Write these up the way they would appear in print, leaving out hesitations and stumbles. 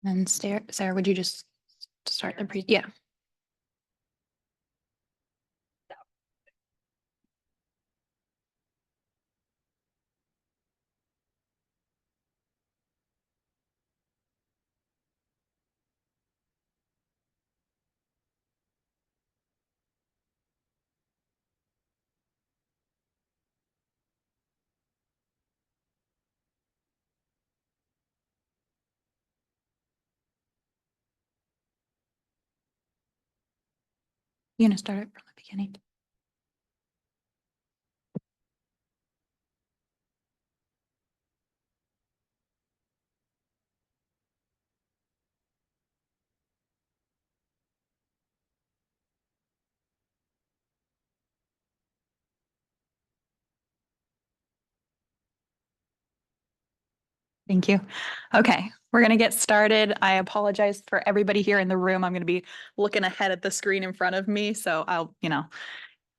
And Sarah, would you just start the yeah. You're gonna start it from the beginning. Thank you. Okay, we're going to get started. I apologize for everybody here in the room. I'm going to be looking ahead at the screen in front of me. So I'll,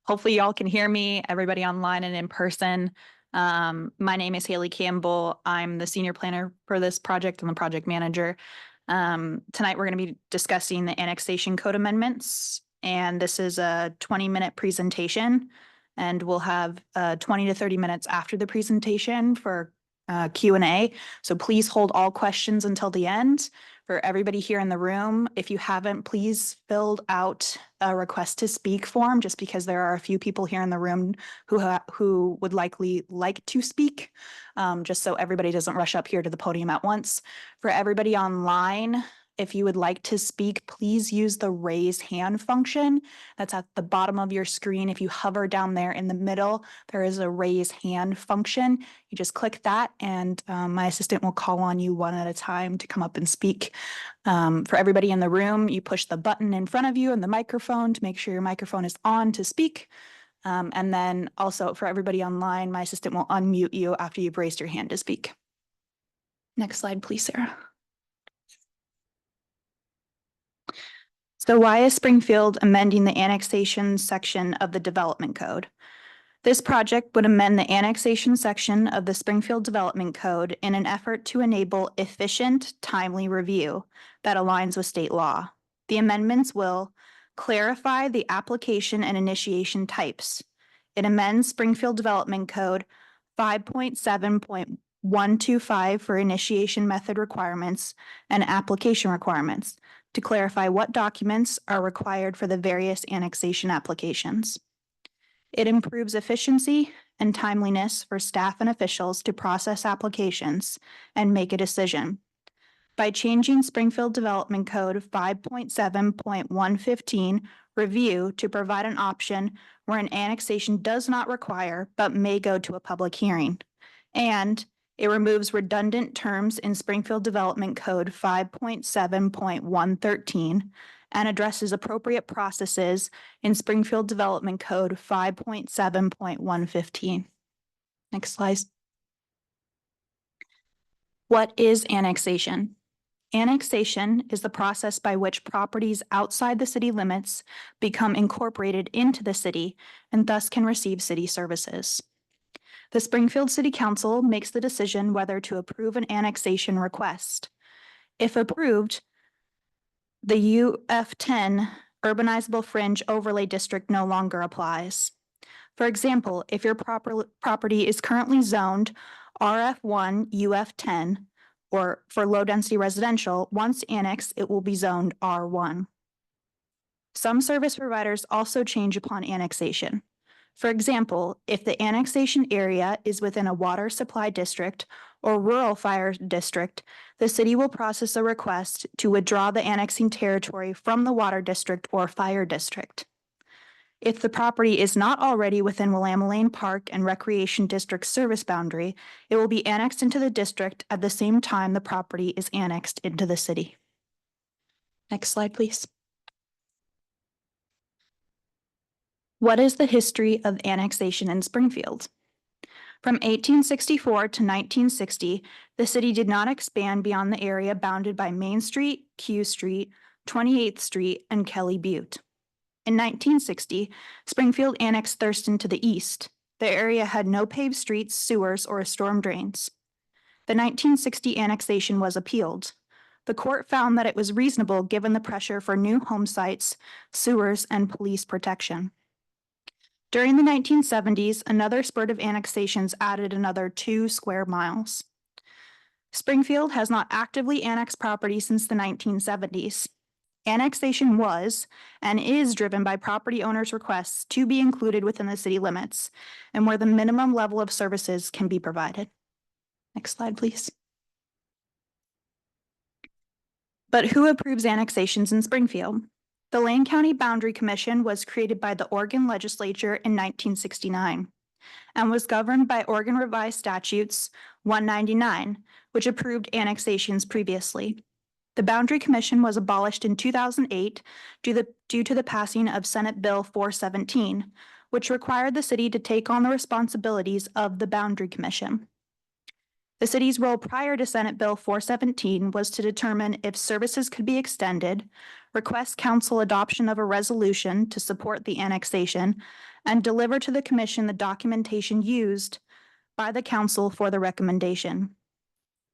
hopefully y'all can hear me, everybody online and in person. My name is Haley Campbell. I'm the senior planner for this project and the project manager. Tonight, we're going to be discussing the annexation code amendments, and this is a 20-minute presentation, and we'll have 20 to 30 minutes after the presentation for Q&A. So please hold all questions until the end. For everybody here in the room, if you haven't, please filled out a request to speak form, just because there are a few people here in the room who would likely like to speak, just so everybody doesn't rush up here to the podium at once. For everybody online, if you would like to speak, please use the raise hand function that's at the bottom of your screen. If you hover down there in the middle, there is a raise hand function. You just click that, and my assistant will call on you one at a time to come up and speak. For everybody in the room, you push the button in front of you and the microphone to make sure your microphone is on to speak. And then also for everybody online, my assistant will unmute you after you've raised your hand to speak. Next slide, please, Sarah. So why is Springfield amending the annexation section of the development code? This project would amend the annexation section of the Springfield Development Code in an effort to enable efficient, timely review that aligns with state law. The amendments will clarify the application and initiation types. It amends Springfield Development Code 5.7.125 for initiation method requirements and application requirements to clarify what documents are required for the various annexation applications. It improves efficiency and timeliness for staff and officials to process applications and make a decision. By changing Springfield Development Code 5.7.115 review to provide an option where an annexation does not require but may go to a public hearing. And it removes redundant terms in Springfield Development Code 5.7.113 and addresses appropriate processes in Springfield Development Code 5.7.115. Next slide. What is annexation? Annexation is the process by which properties outside the city limits become incorporated into the city and thus can receive city services. The Springfield City Council makes the decision whether to approve an annexation request. If approved, the UF10 Urbanizable Fringe Overlay District no longer applies. For example, if your property is currently zoned RF1 UF10, or for low-density residential, once annexed, it will be zoned R1. Some service providers also change upon annexation. For example, if the annexation area is within a water supply district or rural fire district, the city will process a request to withdraw the annexing territory from the water district or fire district. If the property is not already within Willamette Lane Park and Recreation District service boundary, it will be annexed into the district at the same time the property is annexed into the city. Next slide, please. What is the history of annexation in Springfield? From 1864 to 1960, the city did not expand beyond the area bounded by Main Street, Q Street, 28th Street, and Kelly Butte. In 1960, Springfield annexed Thurston to the east. The area had no paved streets, sewers, or storm drains. The 1960 annexation was appealed. The court found that it was reasonable given the pressure for new home sites, sewers, and police protection. During the 1970s, another spurt of annexations added another 2 square miles. Springfield has not actively annexed property since the 1970s. Annexation was and is driven by property owners' requests to be included within the city limits and where the minimum level of services can be provided. Next slide, please. But who approves annexations in Springfield? The Lane County Boundary Commission was created by the Oregon Legislature in 1969 and was governed by Oregon Revised Statutes 199, which approved annexations previously. The Boundary Commission was abolished in 2008 due to the passing of Senate Bill 417, which required the city to take on the responsibilities of the Boundary Commission. The city's role prior to Senate Bill 417 was to determine if services could be extended, request council adoption of a resolution to support the annexation, and deliver to the commission the documentation used by the council for the recommendation.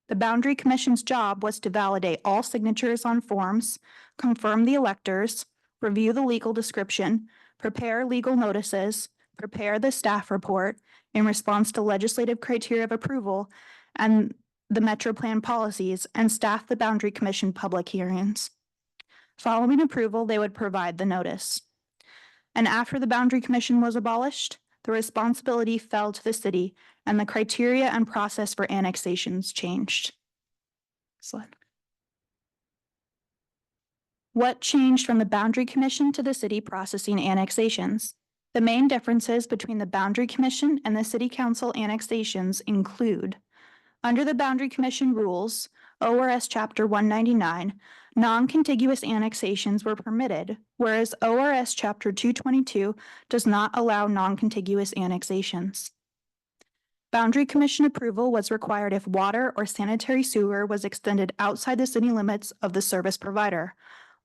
The Boundary Commission's job was to validate all signatures on forms, confirm the electors, review the legal description, prepare legal notices, prepare the staff report in response to legislative criteria of approval and the Metro Plan policies, and staff the Boundary Commission public hearings. Following approval, they would provide the notice. And after the Boundary Commission was abolished, the responsibility fell to the city and the criteria and process for annexations changed. Slide. What changed from the Boundary Commission to the city processing annexations? The main differences between the Boundary Commission and the City Council annexations include: under the Boundary Commission rules, ORS Chapter 199, non-contiguous annexations were permitted, whereas ORS Chapter 222 does not allow non-contiguous annexations. Boundary Commission approval was required if water or sanitary sewer was extended outside the city limits of the service provider,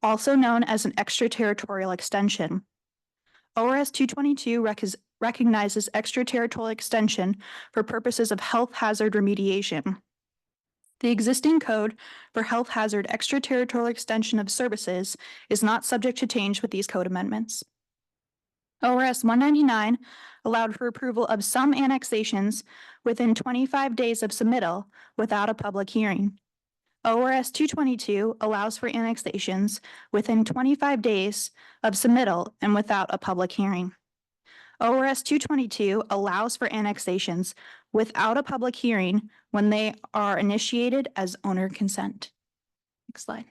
also known as an extraterritorial extension. ORS 222 recognizes extraterritorial extension for purposes of health hazard remediation. The existing code for health hazard extraterritorial extension of services is not subject to change with these code amendments. ORS 199 allowed for approval of some annexations within 25 days of submittal without a public hearing. ORS 222 allows for annexations within 25 days of submittal and without a public hearing. ORS 222 allows for annexations without a public hearing when they are initiated as owner consent. Next slide.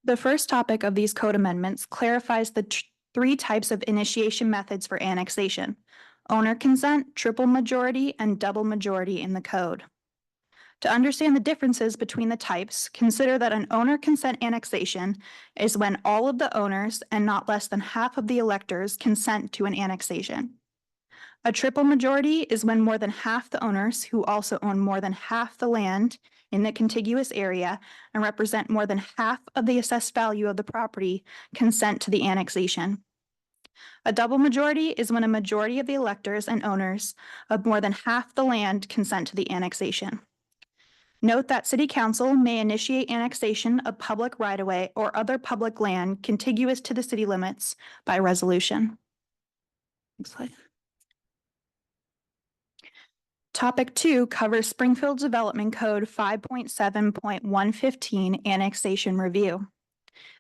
The first topic of these code amendments clarifies the three types of initiation methods for annexation: owner consent, triple majority, and double majority in the code. To understand the differences between the types, consider that an owner consent annexation is when all of the owners and not less than half of the electors consent to an annexation. A triple majority is when more than half the owners, who also own more than half the land in the contiguous area and represent more than half of the assessed value of the property, consent to the annexation. A double majority is when a majority of the electors and owners of more than half the land consent to the annexation. Note that City Council may initiate annexation of public right-of-way or other public land contiguous to the city limits by resolution. Next slide. Topic 2 covers Springfield Development Code 5.7.115 Annexation Review.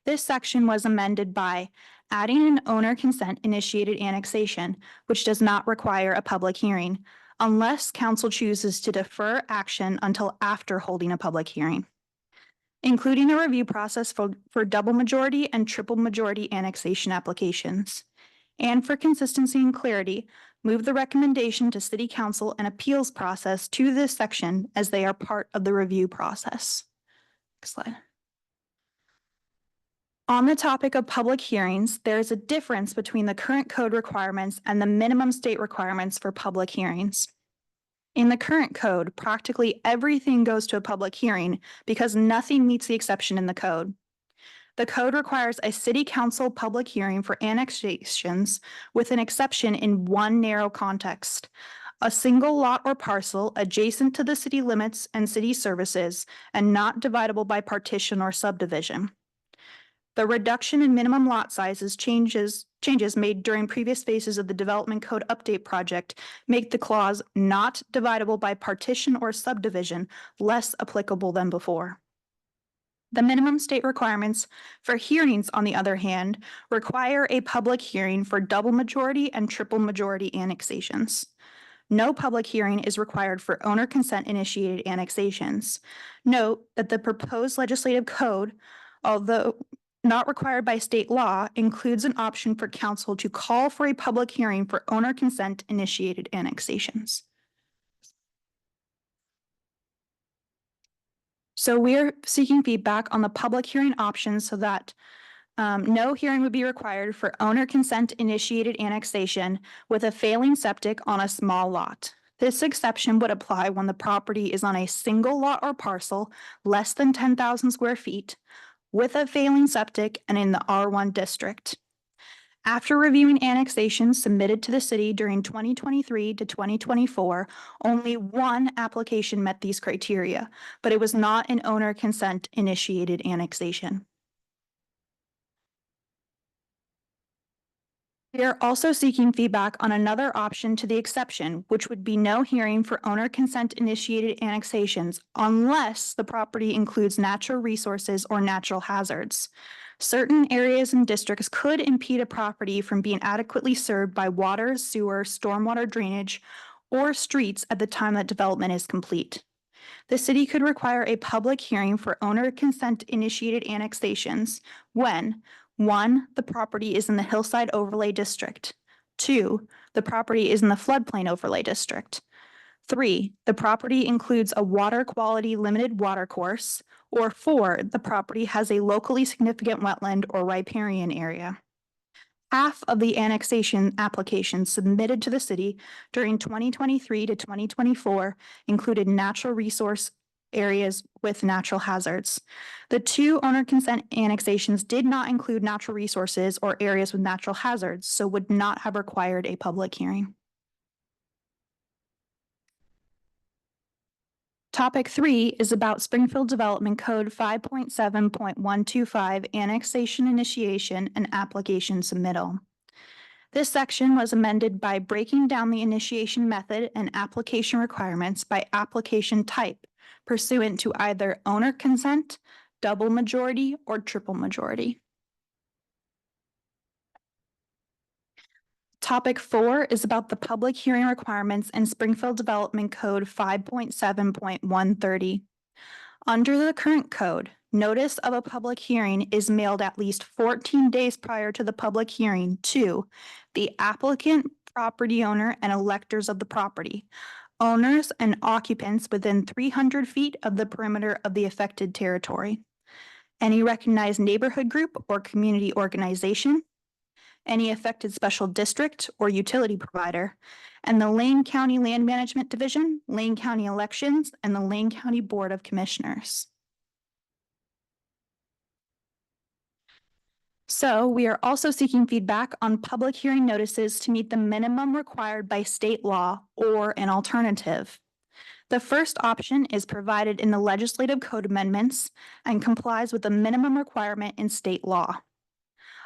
This section was amended by adding an owner consent initiated annexation, which does not require a public hearing, unless council chooses to defer action until after holding a public hearing, including a review process for double majority and triple majority annexation applications. And for consistency and clarity, move the recommendation to City Council and appeals process to this section as they are part of the review process. Next slide. On the topic of public hearings, there is a difference between the current code requirements and the minimum state requirements for public hearings. In the current code, practically everything goes to a public hearing because nothing meets the exception in the code. The code requires a City Council public hearing for annexations with an exception in one narrow context: a single lot or parcel adjacent to the city limits and city services and not dividable by partition or subdivision. The reduction in minimum lot sizes changes made during previous phases of the Development Code Update project make the clause not dividable by partition or subdivision less applicable than before. The minimum state requirements for hearings, on the other hand, require a public hearing for double majority and triple majority annexations. No public hearing is required for owner consent initiated annexations. Note that the proposed legislative code, although not required by state law, includes an option for council to call for a public hearing for owner consent initiated annexations. So we're seeking feedback on the public hearing options so that no hearing would be required for owner consent initiated annexation with a failing septic on a small lot. This exception would apply when the property is on a single lot or parcel less than 10,000 square feet with a failing septic and in the R1 district. After reviewing annexations submitted to the city during 2023 to 2024, only one application met these criteria, but it was not an owner consent initiated annexation. We are also seeking feedback on another option to the exception, which would be no hearing for owner consent initiated annexations unless the property includes natural resources or natural hazards. Certain areas and districts could impede a property from being adequately served by water, sewer, stormwater drainage, or streets at the time that development is complete. The city could require a public hearing for owner consent initiated annexations when 1, the property is in the Hillside Overlay District. 2, the property is in the Floodplain Overlay District. 3, the property includes a water quality limited watercourse. Or 4, the property has a locally significant wetland or riparian area. Half of the annexation applications submitted to the city during 2023 to 2024 included natural resource areas with natural hazards. The 2 owner consent annexations did not include natural resources or areas with natural hazards, so would not have required a public hearing. Topic 3 is about Springfield Development Code 5.7.125 annexation initiation and application submittal. This section was amended by breaking down the initiation method and application requirements by application type pursuant to either owner consent, double majority, or triple majority. Topic 4 is about the public hearing requirements in Springfield Development Code 5.7.130. Under the current code, notice of a public hearing is mailed at least 14 days prior to the public hearing to the applicant, property owner, and electors of the property, owners and occupants within 300 feet of the perimeter of the affected territory, any recognized neighborhood group or community organization, any affected special district or utility provider, and the Lane County Land Management Division, Lane County Elections, and the Lane County Board of Commissioners. So we are also seeking feedback on public hearing notices to meet the minimum required by state law or an alternative. The first option is provided in the legislative code amendments and complies with the minimum requirement in state law.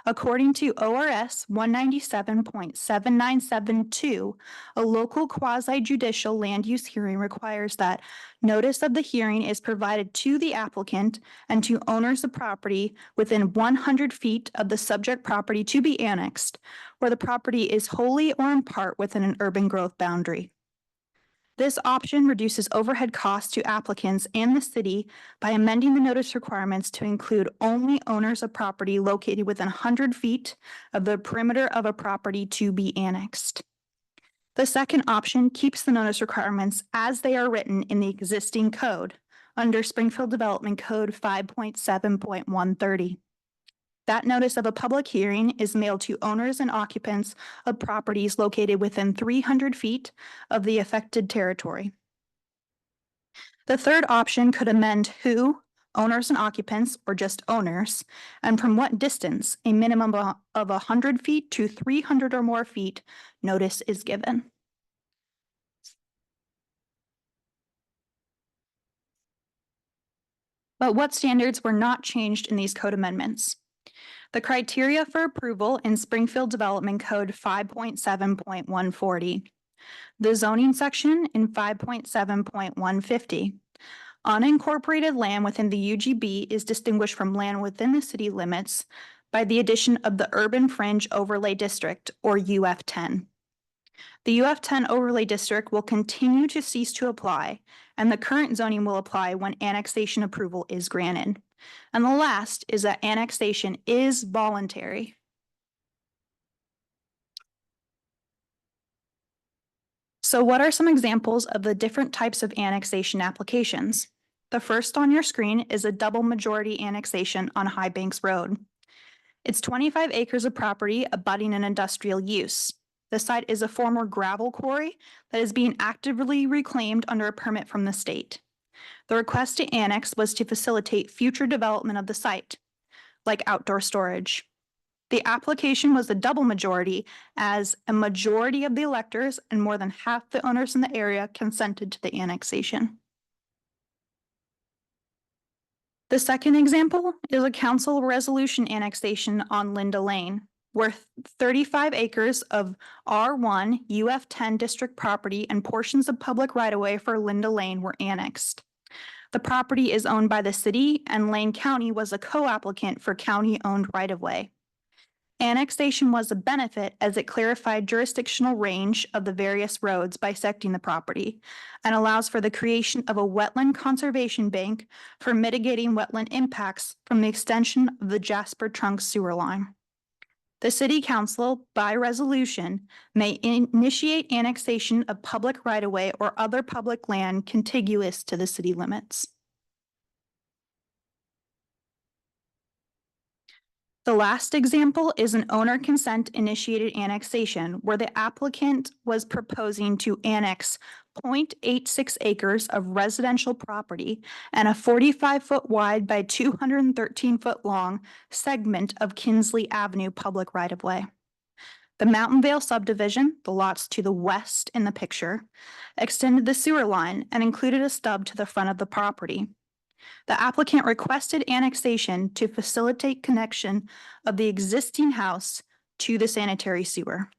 According to ORS 197.7972, a local quasi-judicial land use hearing requires that notice of the hearing is provided to the applicant and to owners of property within 100 feet of the subject property to be annexed, where the property is wholly or in part within an urban growth boundary. This option reduces overhead costs to applicants and the city by amending the notice requirements to include only owners of property located within 100 feet of the perimeter of a property to be annexed. The second option keeps the notice requirements as they are written in the existing code under Springfield Development Code 5.7.130. That notice of a public hearing is mailed to owners and occupants of properties located within 300 feet of the affected territory. The third option could amend who, owners and occupants, or just owners, and from what distance, a minimum of 100 feet to 300 or more feet, notice is given. But what standards were not changed in these code amendments? The criteria for approval in Springfield Development Code 5.7.140, the zoning section in 5.7.150. Unincorporated land within the UGB is distinguished from land within the city limits by the addition of the Urban Fringe Overlay District, or UF10. The UF10 overlay district will continue to cease to apply, and the current zoning will apply when annexation approval is granted. And the last is that annexation is voluntary. So what are some examples of the different types of annexation applications? The first on your screen is a double majority annexation on High Banks Road. It's 25 acres of property abutting an industrial use. The site is a former gravel quarry that is being actively reclaimed under a permit from the state. The request to annex was to facilitate future development of the site, like outdoor storage. The application was a double majority, as a majority of the electors and more than half the owners in the area consented to the annexation. The second example is a council resolution annexation on Linda Lane, where 35 acres of R1 UF10 district property and portions of public right-of-way for Linda Lane were annexed. The property is owned by the city, and Lane County was a co-applicant for county-owned right-of-way. Annexation was a benefit as it clarified jurisdictional range of the various roads bisecting the property and allows for the creation of a wetland conservation bank for mitigating wetland impacts from the extension of the Jasper Trunk sewer line. The City Council, by resolution, may initiate annexation of public right-of-way or other public land contiguous to the city limits. The last example is an owner consent initiated annexation where the applicant was proposing to annex 0.86 acres of residential property and a 45-foot wide by 213-foot long segment of Kinsley Avenue public right-of-way. The Mountain Vale subdivision, the lots to the west in the picture, extended the sewer line and included a stub to the front of the property. The applicant requested annexation to facilitate connection of the existing house to the sanitary sewer.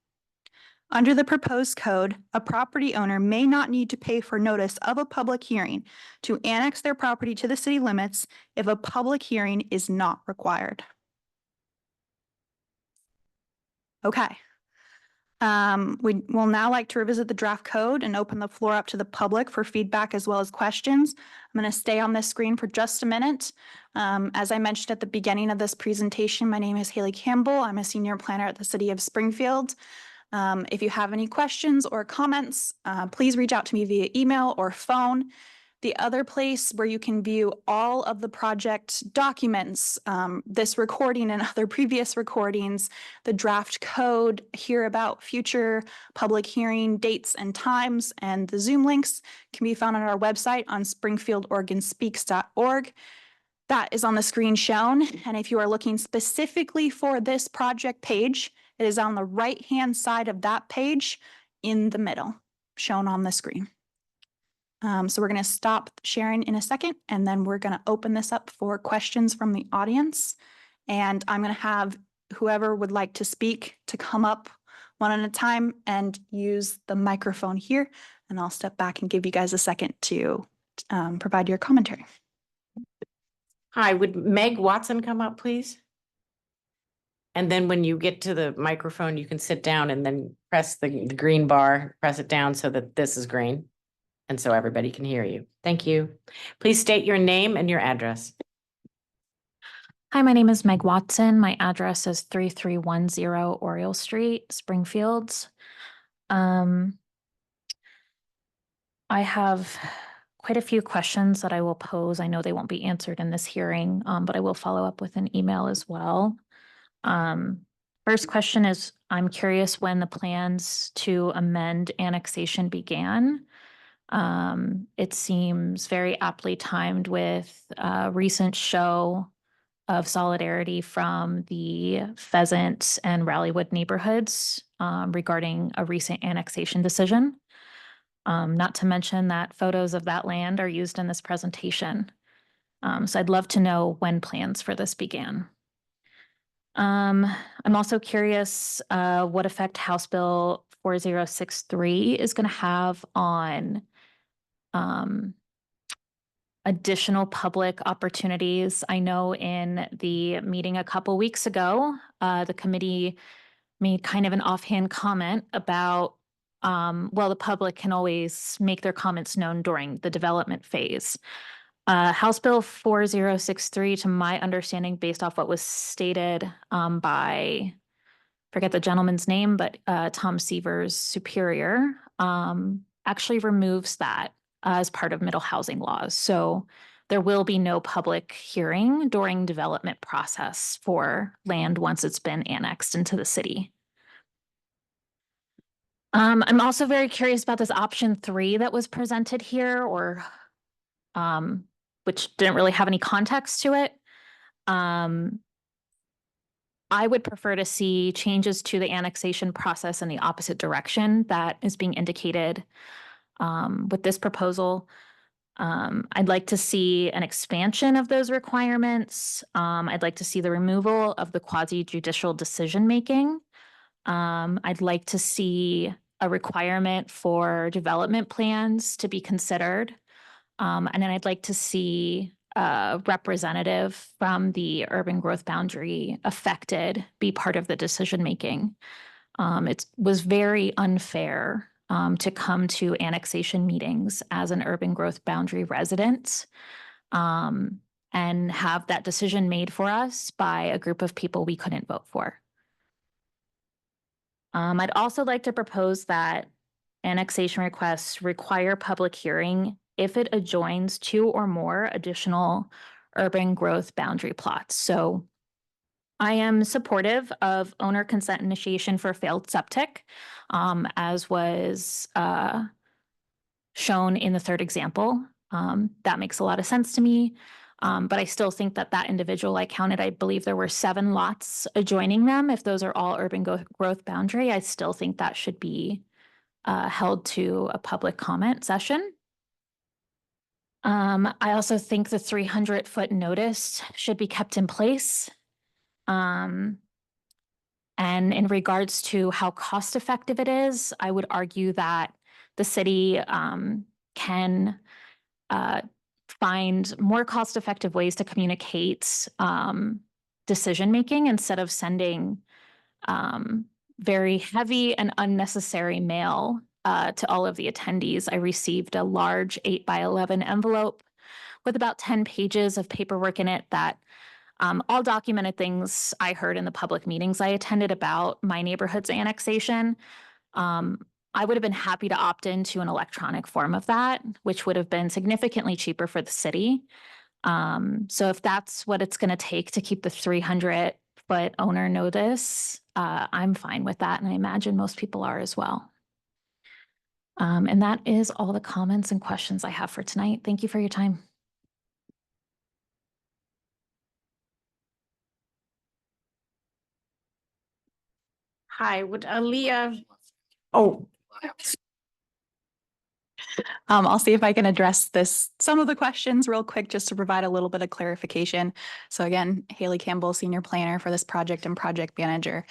Under the proposed code, a property owner may not need to pay for notice of a public hearing to annex their property to the city limits if a public hearing is not required. Okay. We will now like to revisit the draft code and open the floor up to the public for feedback as well as questions. I'm going to stay on this screen for just a minute. As I mentioned at the beginning of this presentation, my name is Haley Campbell. I'm a senior planner at the City of Springfield. If you have any questions or comments, please reach out to me via email or phone. The other place where you can view all of the project documents, this recording and other previous recordings, the draft code, hear about future public hearing dates and times, and the Zoom links can be found on our website on springfieldoregonspeaks.org. That is on the screen shown. And if you are looking specifically for this project page, it is on the right-hand side of that page in the middle, shown on the screen. So we're going to stop sharing in a second, and then we're going to open this up for questions from the audience. And I'm going to have whoever would like to speak to come up one at a time and use the microphone here. And I'll step back and give you guys a second to provide your commentary. Hi, would Meg Watson come up, please? And then when you get to the microphone, you can sit down and then press the green bar, press it down so that this is green. And so everybody can hear you. Thank you. Please state your name and your address. Hi, my name is Meg Watson. My address is 3310 Oriole Street, Springfield. I have quite a few questions that I will pose. I know they won't be answered in this hearing, but I will follow up with an email as well. First question is, I'm curious when the plans to amend annexation began. It seems very aptly timed with a recent show of solidarity from the Pheasant and Rallywood neighborhoods regarding a recent annexation decision. Not to mention that photos of that land are used in this presentation. So I'd love to know when plans for this began. I'm also curious what effect House Bill 4063 is going to have on additional public opportunities. I know in the meeting a couple weeks ago, the committee made kind of an offhand comment about, well, the public can always make their comments known during the development phase. House Bill 4063, to my understanding, based off what was stated by, forget the gentleman's name, but Tom Seaver's superior, actually removes that as part of middle housing laws. So there will be no public hearing during development process for land once it's been annexed into the city. I'm also very curious about this option 3 that was presented here, or which didn't really have any context to it. I would prefer to see changes to the annexation process in the opposite direction that is being indicated with this proposal. I'd like to see an expansion of those requirements. I'd like to see the removal of the quasi-judicial decision-making. I'd like to see a requirement for development plans to be considered. And then I'd like to see a representative from the urban growth boundary affected be part of the decision-making. It was very unfair to come to annexation meetings as an urban growth boundary resident and have that decision made for us by a group of people we couldn't vote for. I'd also like to propose that annexation requests require public hearing if it adjoins 2 or more additional urban growth boundary plots. So I am supportive of owner consent initiation for failed septic, as was shown in the third example. That makes a lot of sense to me. But I still think that that individual I counted, I believe there were 7 lots adjoining them. If those are all urban growth boundary, I still think that should be held to a public comment session. I also think the 300-foot notice should be kept in place. And in regards to how cost effective it is, I would argue that the city can find more cost effective ways to communicate decision making instead of sending very heavy and unnecessary mail to all of the attendees. I received a large 8x11 envelope with about 10 pages of paperwork in it that all documented things I heard in the public meetings I attended about my neighborhood's annexation. I would have been happy to opt into an electronic form of that, which would have been significantly cheaper for the city. So if that's what it's going to take to keep the 300-foot owner notice, I'm fine with that. And I imagine most people are as well. And that is all the comments and questions I have for tonight. Thank you for your time. Hi, would Aaliyah? Oh, I'll see if I can address some of the questions real quick, just to provide a little bit of clarification. So again, Haley Campbell, Senior Planner for this project and Project Manager.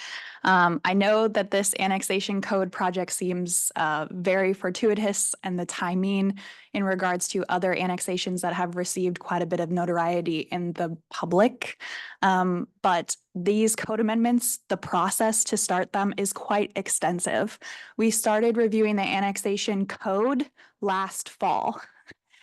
I know that this annexation code project seems very fortuitous, and the timing in regards to other annexations that have received quite a bit of notoriety in the public. But these code amendments, the process to start them is quite extensive. We started reviewing the annexation code last fall.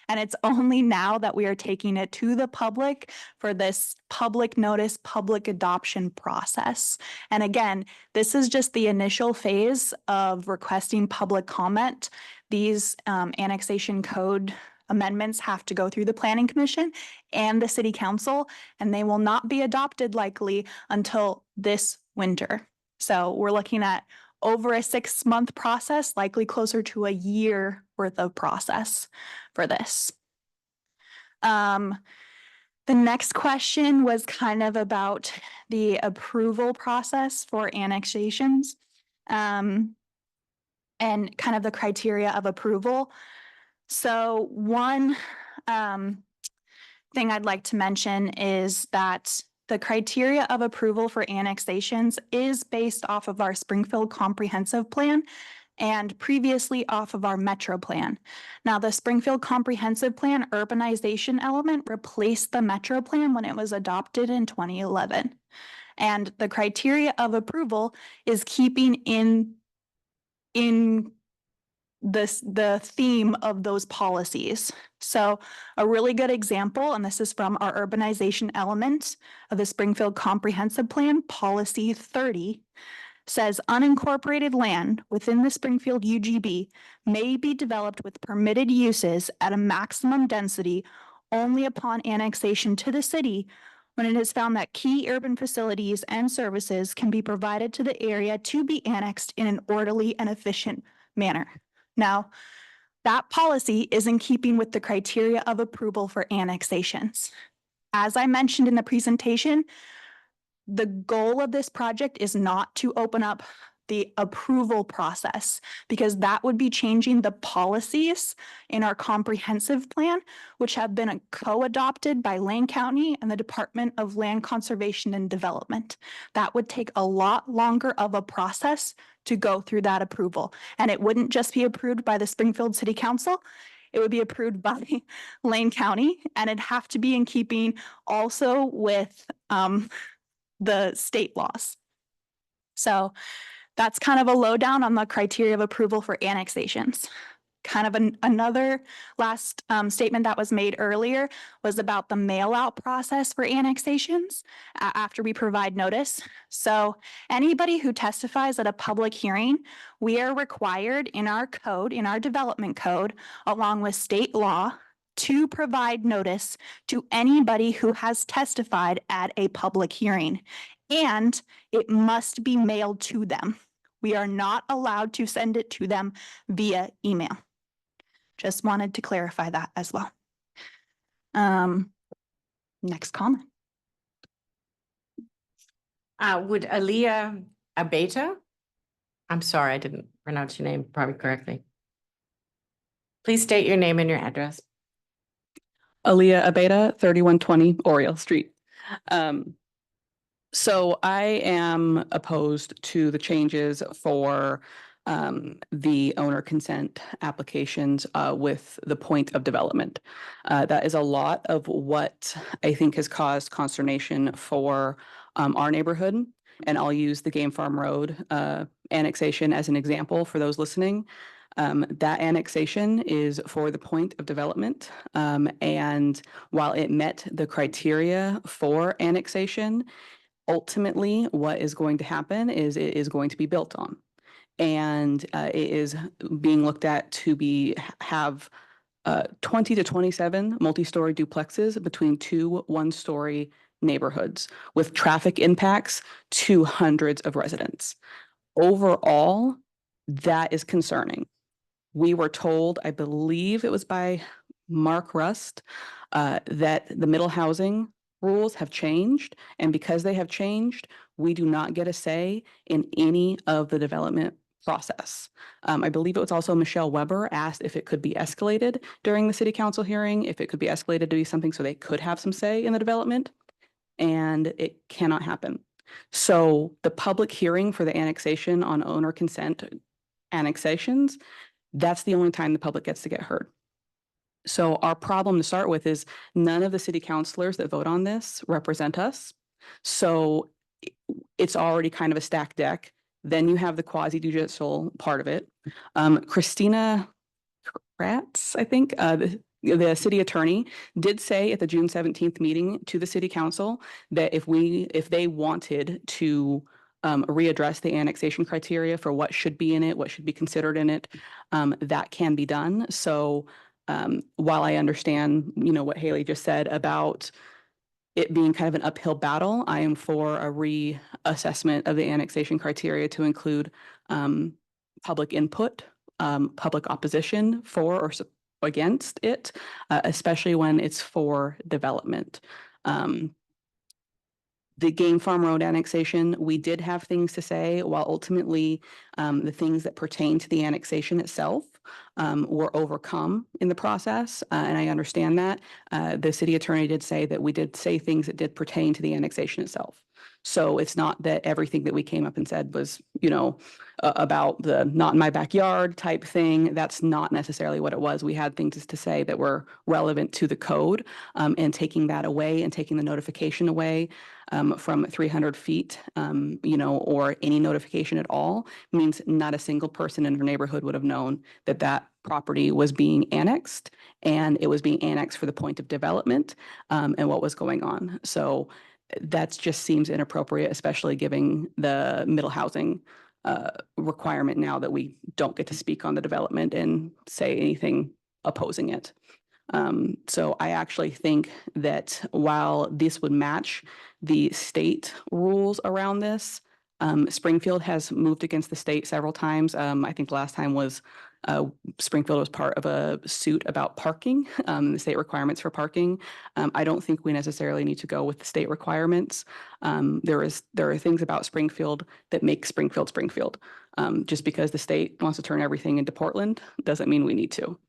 And it's only now that we are taking it to the public for this public notice, public adoption process. And again, this is just the initial phase of requesting public comment. These annexation code amendments have to go through the Planning Commission and the City Council, and they will not be adopted likely until this winter. So we're looking at over a 6-month process, likely closer to a year worth of process for this. The next question was kind of about the approval process for annexations, and kind of the criteria of approval. So one, thing I'd like to mention is that the criteria of approval for annexations is based off of our Springfield Comprehensive Plan and previously off of our Metro Plan. Now, the Springfield Comprehensive Plan urbanization element replaced the Metro Plan when it was adopted in 2011. And the criteria of approval is keeping in the theme of those policies. So a really good example, and this is from our urbanization element of the Springfield Comprehensive Plan, Policy 30, says unincorporated land within the Springfield UGB may be developed with permitted uses at a maximum density only upon annexation to the city when it is found that key urban facilities and services can be provided to the area to be annexed in an orderly and efficient manner. Now, that policy is in keeping with the criteria of approval for annexations. As I mentioned in the presentation, the goal of this project is not to open up the approval process because that would be changing the policies in our comprehensive plan, which have been co-adopted by Lane County and the Department of Land Conservation and Development. That would take a lot longer of a process to go through that approval. And it wouldn't just be approved by the Springfield City Council. It would be approved by Lane County, and it'd have to be in keeping also with the state laws. So that's kind of a lowdown on the criteria of approval for annexations. Kind of another last statement that was made earlier was about the mail out process for annexations after we provide notice. So anybody who testifies at a public hearing, we are required in our code, in our development code, along with state law, to provide notice to anybody who has testified at a public hearing, and it must be mailed to them. We are not allowed to send it to them via email. Just wanted to clarify that as well. Next comment. Would Aaliyah Abeta? I'm sorry, I didn't pronounce your name probably correctly. Please state your name and your address. Aaliyah Abeta, 3120 Oriole Street. So I am opposed to the changes for the owner consent applications with the point of development. That is a lot of what I think has caused consternation for our neighborhood. And I'll use the Game Farm Road annexation as an example for those listening. That annexation is for the point of development. And while it met the criteria for annexation, ultimately what is going to happen is it is going to be built on. And it is being looked at to have 20 to 27 multi-story duplexes between two one-story neighborhoods with traffic impacts to hundreds of residents. Overall, that is concerning. We were told, I believe it was by Mark Rust, that the middle housing rules have changed. And because they have changed, we do not get a say in any of the development process. I believe it was also Michelle Weber asked if it could be escalated during the city council hearing, if it could be escalated to be something so they could have some say in the development, and it cannot happen. So the public hearing for the annexation on owner consent annexations, that's the only time the public gets to get heard. So our problem to start with is none of the city councilors that vote on this represent us. So it's already kind of a stacked deck. Then you have the quasi-judicial part of it. Christina Kratz, I think, the city attorney did say at the June 17th meeting to the city council that if they wanted to readdress the annexation criteria for what should be in it, what should be considered in it, that can be done. So while I understand, what Haley just said about it being kind of an uphill battle, I am for a reassessment of the annexation criteria to include public input, public opposition for or against it, especially when it's for development. The Game Farm Road annexation, we did have things to say, while ultimately the things that pertain to the annexation itself were overcome in the process, and I understand that. The city attorney did say that we did say things that did pertain to the annexation itself. So it's not that everything that we came up and said was, about the not in my backyard type thing. That's not necessarily what it was. We had things to say that were relevant to the code, and taking that away and taking the notification away from 300 feet, or any notification at all means not a single person in our neighborhood would have known that that property was being annexed, and it was being annexed for the point of development, and what was going on. So that just seems inappropriate, especially giving the middle housing requirement now that we don't get to speak on the development and say anything opposing it. So I actually think that while this would match the state rules around this, Springfield has moved against the state several times. I think the last time was Springfield was part of a suit about parking, the state requirements for parking. I don't think we necessarily need to go with the state requirements. There are things about Springfield that make Springfield Springfield. Just because the state wants to turn everything into Portland doesn't mean we need to.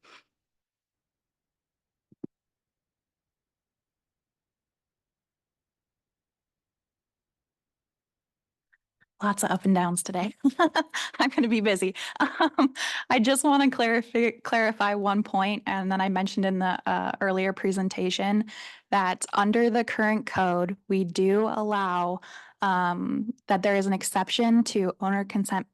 Lots of up and downs today. I'm going to be busy. I just want to clarify one point, and then I mentioned in the earlier presentation that under the current code, we do allow that there is an exception to owner consent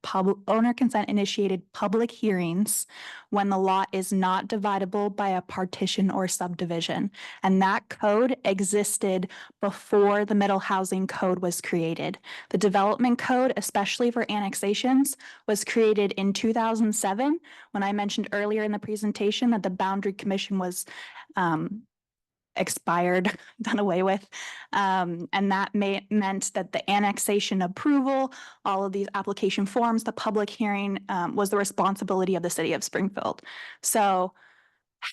initiated public hearings when the lot is not dividable by a partition or subdivision. And that code existed before the middle housing code was created. The development code, especially for annexations, was created in 2007, when I mentioned earlier in the presentation that the Boundary Commission was expired, done away with. And that meant that the annexation approval, all of these application forms, the public hearing was the responsibility of the city of Springfield. So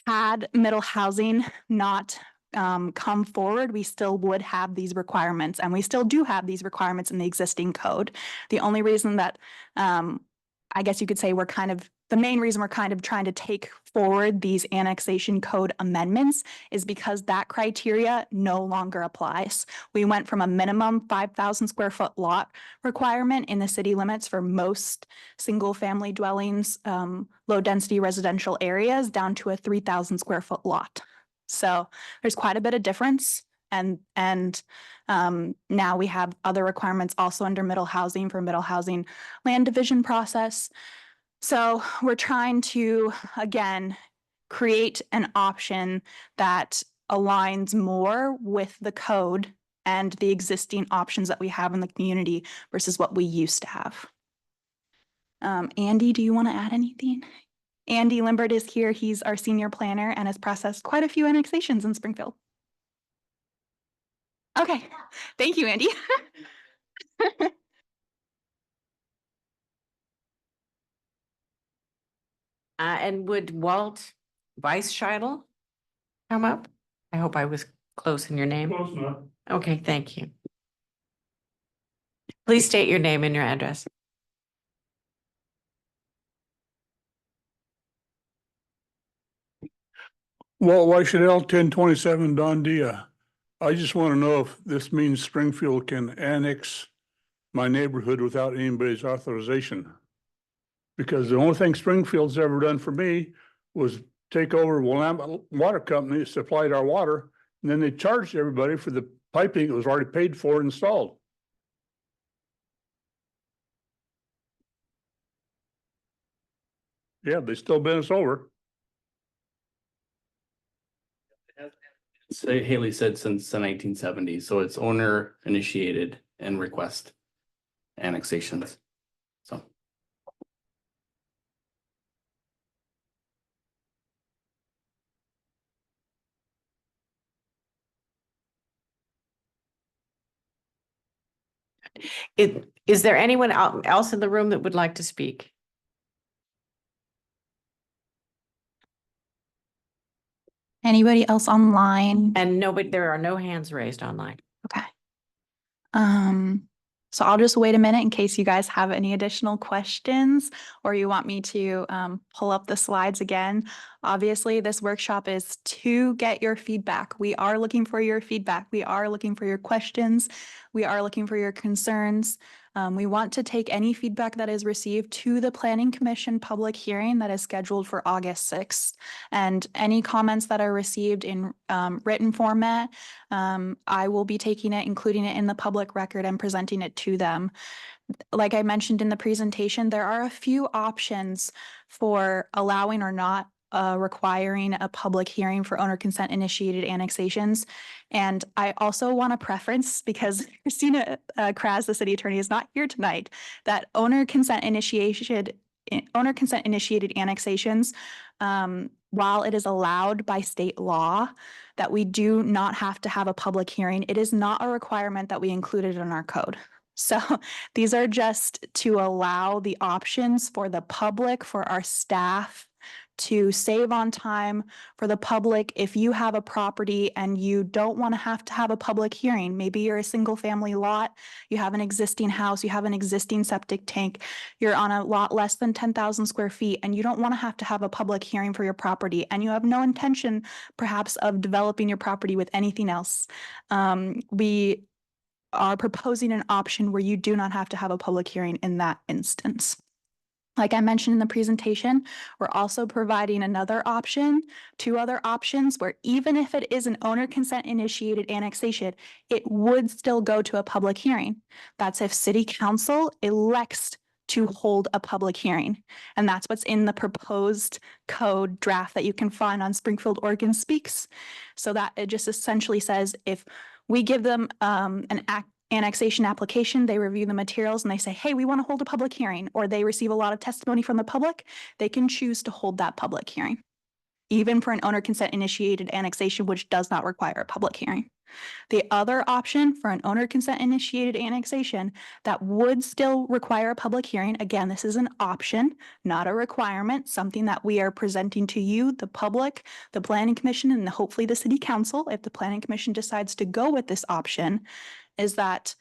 had middle housing not come forward, we still would have these requirements, and we still do have these requirements in the existing code. The only reason that I guess you could say the main reason we're kind of trying to take forward these annexation code amendments is because that criteria no longer applies. We went from a minimum 5,000 square foot lot requirement in the city limits for most single family dwellings, low density residential areas, down to a 3,000 square foot lot. So there's quite a bit of difference. And now we have other requirements also under middle housing for middle housing land division process. So we're trying to, again, create an option that aligns more with the code and the existing options that we have in the community versus what we used to have. Andy, do you want to add anything? Andy Limbert is here. He's our senior planner and has processed quite a few annexations in Springfield. Okay, thank you, Andy. And would Walt Weisscheidel come up? I hope I was close in your name. Close enough. Okay, thank you. Please state your name and your address. Walt Weishdale, 1027 Don Dia. I just want to know if this means Springfield can annex my neighborhood without anybody's authorization. Because the only thing Springfield's ever done for me was take over Willamette Water Company that supplied our water, and then they charged everybody for the piping that was already paid for and installed. Yeah, they still bent us over. Say Haley said since the 1970s, so it's owner initiated and request annexations. So Is there anyone else in the room that would like to speak? Anybody else online? And nobody, there are no hands raised online. Okay. So I'll just wait a minute in case you guys have any additional questions or you want me to pull up the slides again. Obviously, this workshop is to get your feedback. We are looking for your feedback. We are looking for your questions. We are looking for your concerns. We want to take any feedback that is received to the Planning Commission public hearing that is scheduled for August 6th. And any comments that are received in written format, I will be taking it, including it in the public record and presenting it to them. Like I mentioned in the presentation, there are a few options for allowing or not requiring a public hearing for owner consent initiated annexations. And I also want to preference, because Christina Kras, the city attorney, is not here tonight, that owner consent initiated annexations, while it is allowed by state law, that we do not have to have a public hearing. It is not a requirement that we included in our code. So these are just to allow the options for the public, for our staff, to save on time for the public. If you have a property and you don't want to have a public hearing, maybe you're a single family lot, you have an existing house, you have an existing septic tank, you're on a lot less than 10,000 square feet, and you don't want to have a public hearing for your property, and you have no intention perhaps of developing your property with anything else. We are proposing an option where you do not have to have a public hearing in that instance. Like I mentioned in the presentation, we're also providing another option, two other options, where even if it is an owner consent initiated annexation, it would still go to a public hearing. That's if city council elects to hold a public hearing. And that's what's in the proposed code draft that you can find on Springfield Oregon Speaks. So that it just essentially says, if we give them an annexation application, they review the materials and they say, hey, we want to hold a public hearing, or they receive a lot of testimony from the public, they can choose to hold that public hearing, even for an owner consent initiated annexation, which does not require a public hearing. The other option for an owner consent initiated annexation that would still require a public hearing, again, this is an option, not a requirement, something that we are presenting to you, the public, the planning commission, and hopefully the city council, if the planning commission decides to go with this option, is that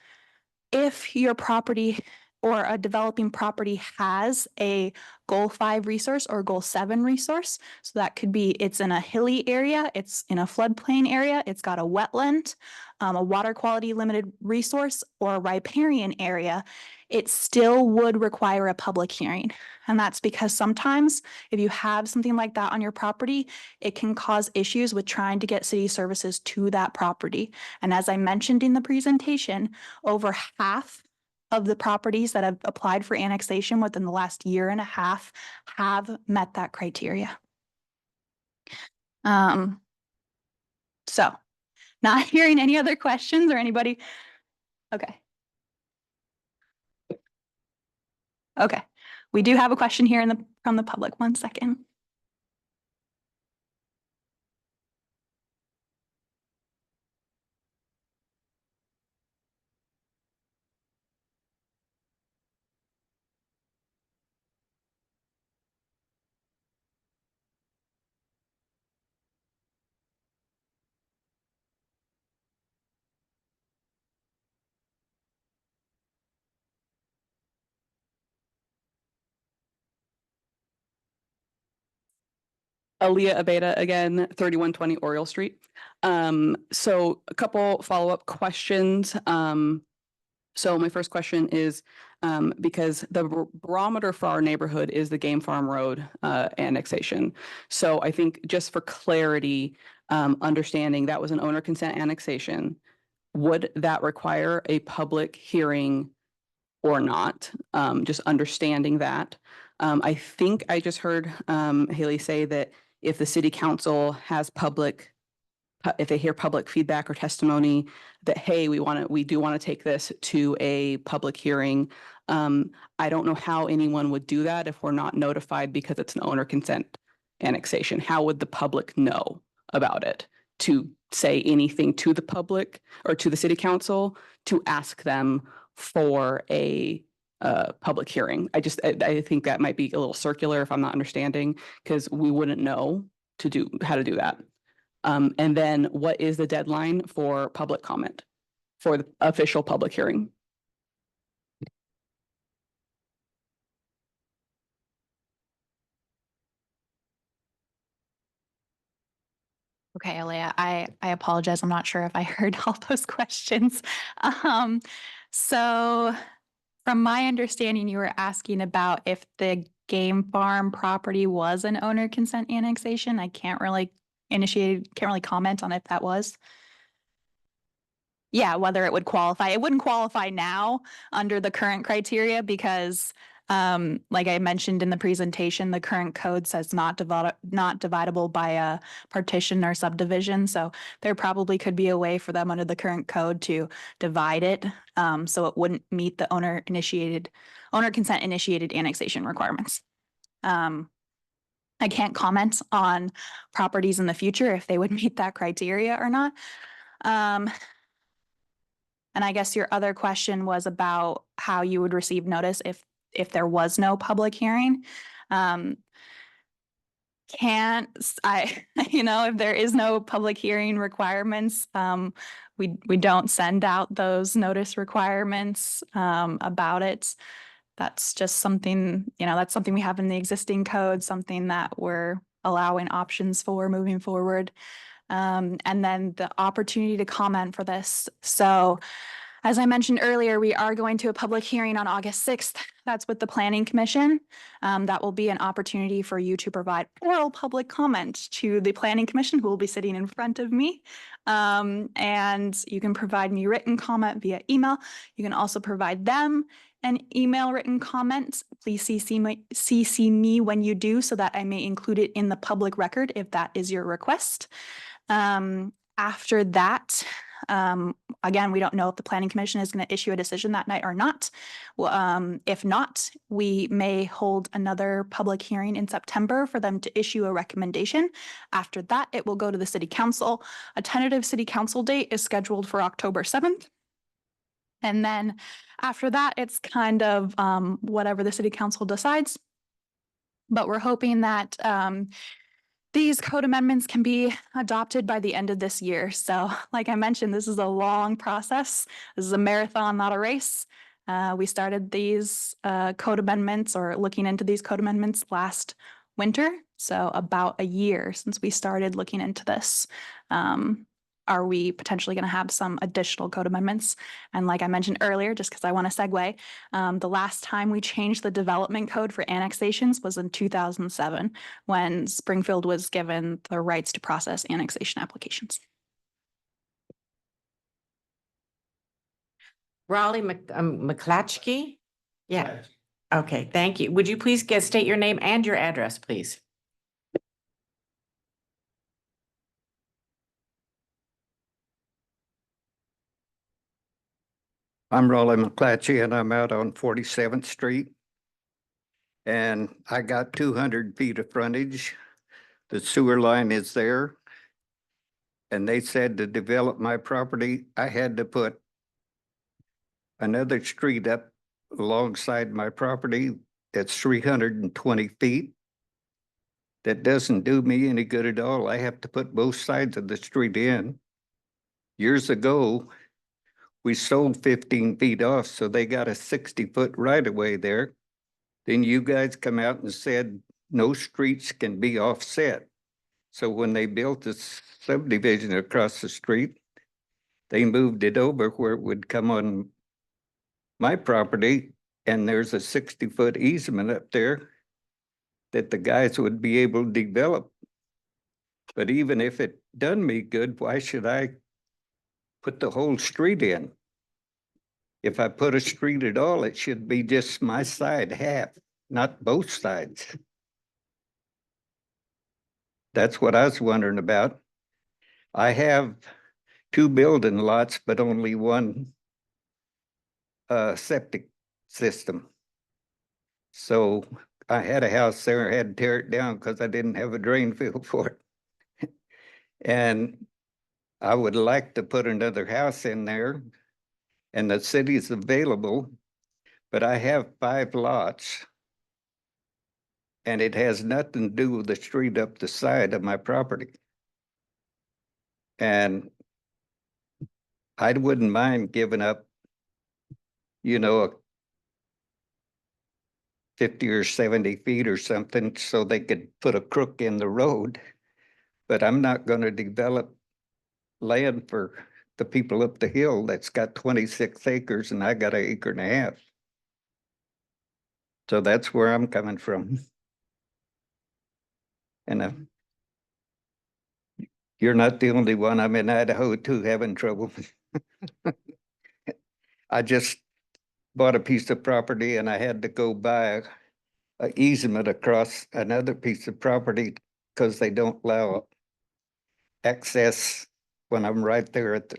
if your property or a developing property has a Goal 5 resource or Goal 7 resource, so that could be it's in a hilly area, it's in a floodplain area, it's got a wetland, a water quality limited resource, or a riparian area, it still would require a public hearing. And that's because sometimes if you have something like that on your property, it can cause issues with trying to get city services to that property. And as I mentioned in the presentation, over half of the properties that have applied for annexation within the last year and a half have met that criteria. So not hearing any other questions or anybody. Okay. Okay. We do have a question here from the public. 1 second. Aaliyah Abeda again, 3120 Oriole Street. So a couple follow-up questions. So my first question is, because the barometer for our neighborhood is the Game Farm Road annexation. So I think just for clarity, understanding that was an owner consent annexation, would that require a public hearing or not? Just understanding that. I think I just heard Haley say that if the city council has if they hear public feedback or testimony that, hey, we do want to take this to a public hearing. I don't know how anyone would do that if we're not notified, because it's an owner consent annexation. How would the public know about it to say anything to the public or to the city council to ask them for a public hearing? I think that might be a little circular if I'm not understanding, because we wouldn't know how to do that. And then what is the deadline for public comment for the official public hearing? Okay, Alea, I apologize. I'm not sure if I heard all those questions. Um, so from my understanding, you were asking about if the game farm property was an owner consent annexation. I can't really comment on if that was. Yeah, whether it would qualify. It wouldn't qualify now under the current criteria because like I mentioned in the presentation, the current code says not dividable by a partition or subdivision. So there probably could be a way for them under the current code to divide it. So it wouldn't meet the owner consent initiated annexation requirements. I can't comment on properties in the future if they would meet that criteria or not. And I guess your other question was about how you would receive notice if there was no public hearing. Can't I, if there is no public hearing requirements, we don't send out those notice requirements about it. That's just something, that's something we have in the existing code, something that we're allowing options for moving forward. And then the opportunity to comment for this. So as I mentioned earlier, we are going to a public hearing on August 6th. That's with the Planning Commission. That will be an opportunity for you to provide oral public comment to the Planning Commission, who will be sitting in front of me. And you can provide me written comment via email. You can also provide them an email written comment. Please CC me when you do so that I may include it in the public record if that is your request. After that, again, we don't know if the Planning Commission is going to issue a decision that night or not. Well, if not, we may hold another public hearing in September for them to issue a recommendation. After that, it will go to the City Council. A tentative City Council date is scheduled for October 7th. And then after that, it's kind of whatever the City Council decides. But we're hoping that these code amendments can be adopted by the end of this year. So like I mentioned, this is a long process. This is a marathon, not a race. We started these code amendments or looking into these code amendments last winter. So about a year since we started looking into this. Are we potentially going to have some additional code amendments? And like I mentioned earlier, just because I want to segue, the last time we changed the development code for annexations was in 2007, when Springfield was given the rights to process annexation applications. Raleigh McClatchy? Yeah. Okay, thank you. Would you please state your name and your address, please? I'm Raleigh McClatchy and I'm out on 47th Street. And I got 200 feet of frontage. The sewer line is there. And they said to develop my property, I had to put another street up alongside my property that's 320 feet. That doesn't do me any good at all. I have to put both sides of the street in. Years ago, we sold 15 feet off, so they got a 60-foot right of way there. Then you guys come out and said no streets can be offset. So when they built this subdivision across the street, they moved it over where it would come on my property, and there's a 60-foot easement up there that the guys would be able to develop. But even if it done me good, why should I put the whole street in? If I put a street at all, it should be just my side half, not both sides. That's what I was wondering about. I have 2 building lots, but only one septic system. So I had a house there, I had to tear it down because I didn't have a drain field for it. And I would like to put another house in there, and the city's available, but I have 5 lots. And it has nothing to do with the street up the side of my property. And I wouldn't mind giving up, 50 or 70 feet or something so they could put a crook in the road. but I'm not gonna develop land for the people up the hill that's got 26 acres and I got 1.5 acres. So that's where I'm coming from. And you're not the only one. I'm in Idaho too, having trouble. I just bought a piece of property and I had to go buy a easement across another piece of property because they don't allow access when I'm right there at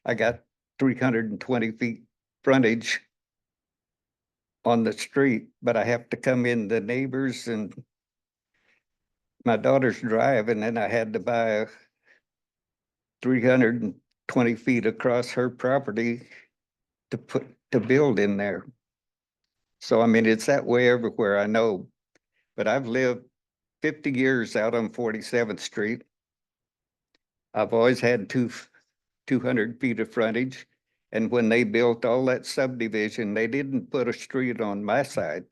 I got 320 feet frontage on the street, but I have to come in the neighbors and my daughter's drive, and then I had to buy 320 feet across her property to build in there. So I mean, it's that way everywhere, I know, but I've lived 50 years out on 47th Street. I've always had 200 feet of frontage. And when they built all that subdivision, they didn't put a street on my side.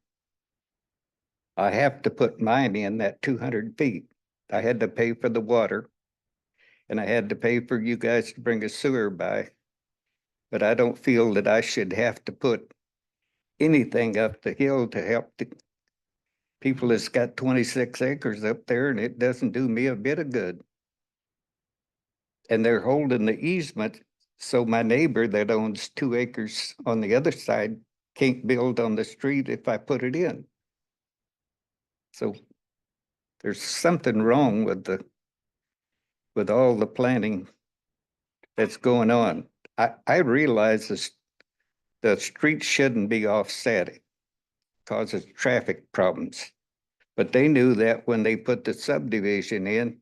I have to put mine in that 200 feet. I had to pay for the water and I had to pay for you guys to bring a sewer by. But I don't feel that I should have to put anything up the hill to help the people that's got 26 acres up there, and it doesn't do me a bit of good. And they're holding the easement, so my neighbor that owns 2 acres on the other side can't build on the street if I put it in. So there's something wrong with all the planning that's going on. I realize the street shouldn't be offset, causes traffic problems. But they knew that when they put the subdivision in,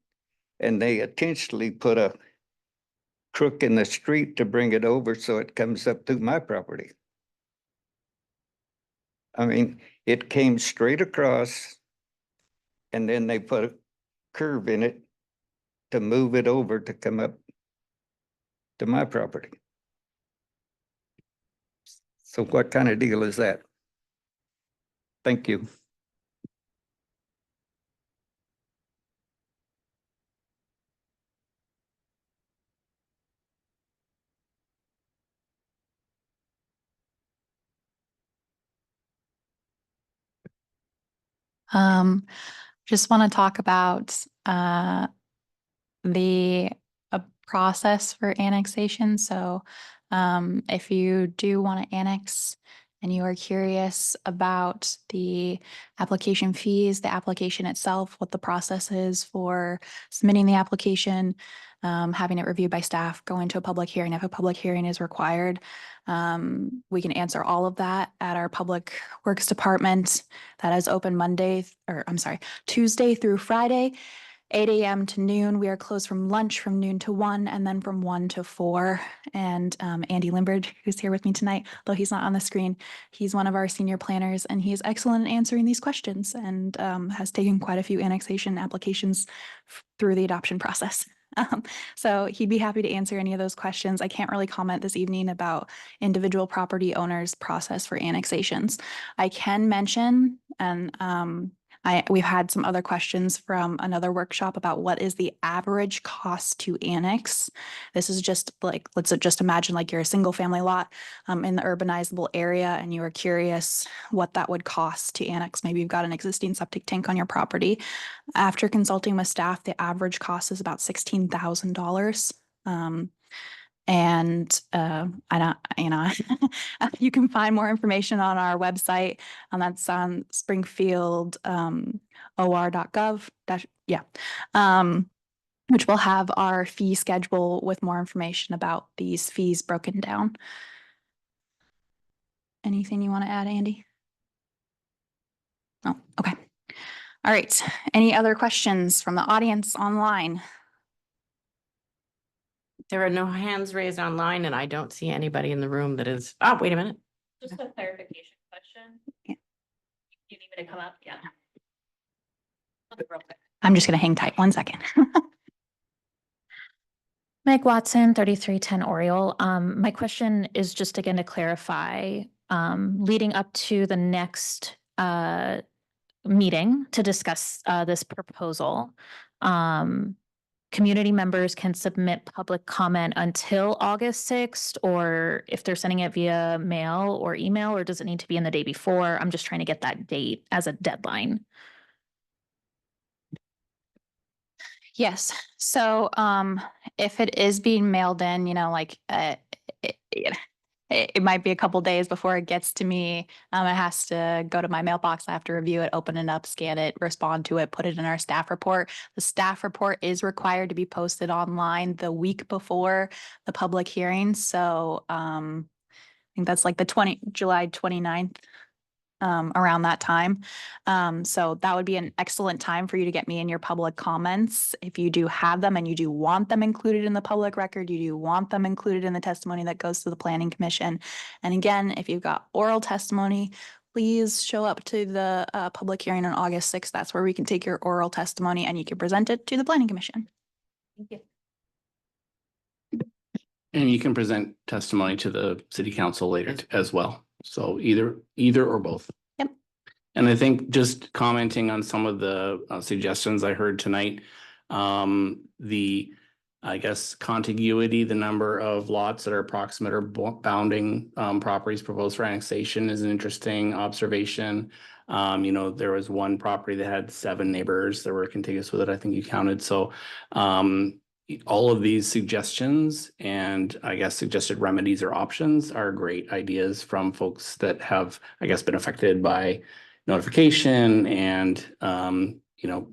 and they intentionally put a crook in the street to bring it over so it comes up through my property. I mean, it came straight across and then they put a curve in it to move it over to come up to my property. So what kind of deal is that? Thank you. Just want to talk about the process for annexation. So if you do want to annex and you are curious about the application fees, the application itself, what the process is for submitting the application, having it reviewed by staff, going to a public hearing, if a public hearing is required, we can answer all of that at our Public Works Department that is open Tuesday through Friday. 8 a.m. to noon. We are closed from lunch from noon to 1 and then from 1 to 4. And Andy Limbard, who's here with me tonight, though he's not on the screen, he's one of our senior planners and he's excellent in answering these questions and has taken quite a few annexation applications through the adoption process. So he'd be happy to answer any of those questions. I can't really comment this evening about individual property owners' process for annexations. I can mention, and we've had some other questions from another workshop about what is the average cost to annex. This is just like, let's just imagine like you're a single family lot in the urbanizable area and you are curious what that would cost to annex. Maybe you've got an existing septic tank on your property. After consulting with staff, the average cost is about $16,000. And I don't, you can find more information on our website, and that's on springfield.or.gov. Which will have our fee schedule with more information about these fees broken down. Anything you want to add, Andy? Oh, okay. All right. Any other questions from the audience online? There are no hands raised online and I don't see anybody in the room that is, oh, wait a minute. Just a clarification question. Yeah. You need me to come up? Yeah. I'm just going to hang tight 1 second. Meg Watson, 3310 Oriole. My question is just again to clarify, leading up to the next meeting to discuss this proposal. community members can submit public comment until August 6th, or if they're sending it via mail or email, or does it need to be in the day before? I'm just trying to get that date as a deadline. Yes, so if it is being mailed in, like it might be a couple days before it gets to me. It has to go to my mailbox. I have to review it, open it up, scan it, respond to it, put it in our staff report. The staff report is required to be posted online the week before the public hearing. So I think that's like the July 29th. Around that time. So that would be an excellent time for you to get me in your public comments. If you do have them and you do want them included in the public record, you do want them included in the testimony that goes to the planning commission. And again, if you've got oral testimony, please show up to the public hearing on August 6th. That's where we can take your oral testimony and you can present it to the planning commission. Thank you. And you can present testimony to the city council later as well. So either or both. Yep. And I think just commenting on some of the suggestions I heard tonight, I guess contiguity, the number of lots that are approximate or bounding properties proposed for annexation is an interesting observation. There was one property that had 7 neighbors that were contiguous with it. I think you counted. So all of these suggestions and I guess suggested remedies or options are great ideas from folks that have, I guess, been affected by notification and,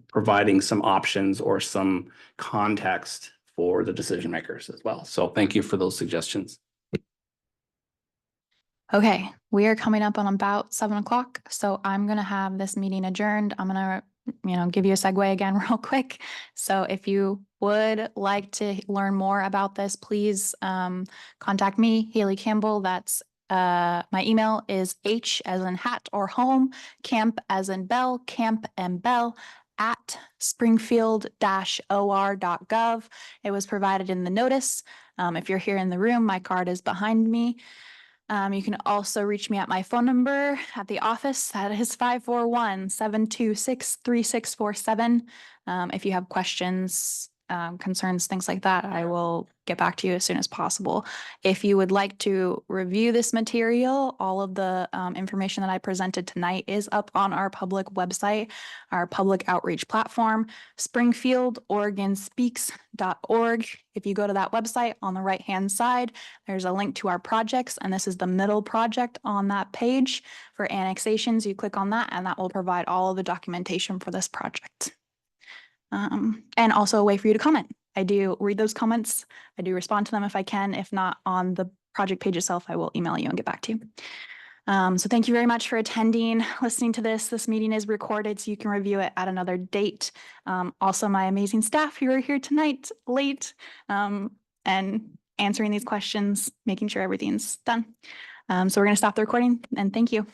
providing some options or some context for the decision makers as well. So thank you for those suggestions. Okay, we are coming up on about 7 o'clock, so I'm gonna have this meeting adjourned. I'm gonna, give you a segue again real quick. So if you would like to learn more about this, please contact me, Haley Campbell. That's my email is H as in hat or home, camp as in bell, camp and bell at springfield-or.gov. It was provided in the notice. If you're here in the room, my card is behind me. You can also reach me at my phone number at the office. That is 541-726-3647. If you have questions, concerns, things like that, I will get back to you as soon as possible. If you would like to review this material, all of the information that I presented tonight is up on our public website, our public outreach platform, springfieldoregonspeaks.org. If you go to that website on the right-hand side, there's a link to our projects, and this is the middle project on that page for annexations. You click on that, and that will provide all of the documentation for this project. And also a way for you to comment. I do read those comments. I do respond to them if I can. If not on the project page itself, I will email you and get back to you. So thank you very much for attending, listening to this. This meeting is recorded, so you can review it at another date. Also, my amazing staff who are here tonight late and answering these questions, making sure everything's done. So we're going to stop the recording, and thank you.